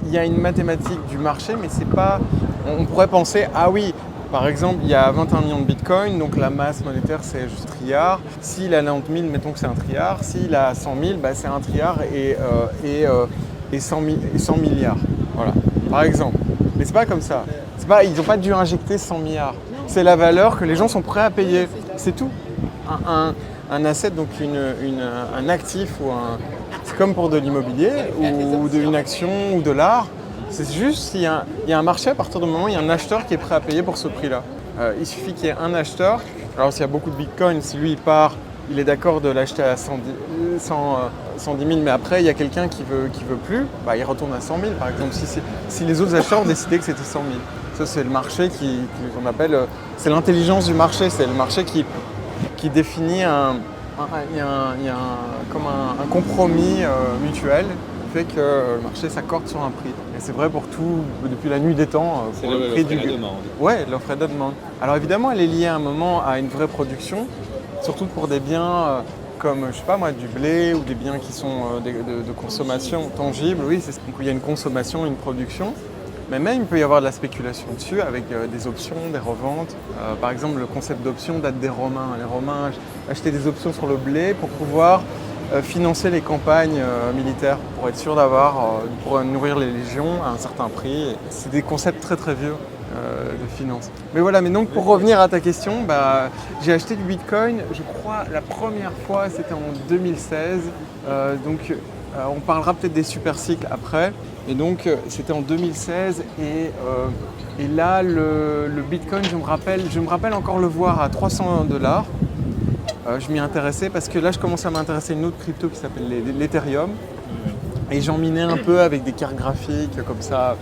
il y a une mathématique du marché, mais c'est pas. On pourrait penser, ah oui, par exemple, il y a 21 millions de bitcoins, donc la masse monétaire c'est juste trilliard. S'il a 90 000, mettons que c'est un trilliard. S'il a 100 000, bah, c'est un trilliard et 100 milliards. Voilà, par exemple. Mais c'est pas comme ça. Ils n'ont pas dû injecter 100 milliards. C'est la valeur que les gens sont prêts à payer. C'est tout. Un asset, donc un actif c'est comme pour de l'immobilier ou une action ou de l'art. C'est juste il y a un marché à partir du moment où il y a un acheteur qui est prêt à payer pour ce prix-là. Il suffit qu'il y ait un acheteur. Alors s'il y a beaucoup de bitcoin, si lui il part, il est d'accord de l'acheter à 110 000, mais après il y a quelqu'un qui veut plus, bah, il retourne à 100 000 par exemple. Si les autres acheteurs ont décidé que c'était 100 000. Ça c'est le marché qu'on appelle, c'est l'intelligence du marché, c'est le marché qui définit comme un compromis mutuel qui fait que le marché s'accorde sur un prix. Et c'est vrai pour tout, depuis la nuit des temps. C'est Pour le prix l'offre et la demande. Ouais, l'offre et la demande. Alors évidemment, elle est liée à un moment à une vraie production, surtout pour des biens comme, je sais pas moi, du blé ou des biens qui sont de consommation tangible. Oui, donc il y a une consommation, une production. Mais même, il peut y avoir de la spéculation dessus avec des options, des reventes. Par exemple, le concept d'option date des Romains. Les Romains achetaient des options sur le blé pour pouvoir financer les campagnes militaires, pour être sûr pour nourrir les légions à un certain prix. C'est des concepts très très vieux de finance. Mais voilà, mais donc pour revenir à ta question, bah, j'ai acheté du Bitcoin, je crois, la première fois, c'était en 2016. On parlera peut-être des super cycles après. Et donc c'était en 2016 et là le Bitcoin, je me rappelle encore le voir à 300 $. Je m'y intéressais parce que là je commençais à m'intéresser à une autre crypto qui s'appelle l'Ethereum. Et j'en minais un peu avec des cartes graphiques comme ça,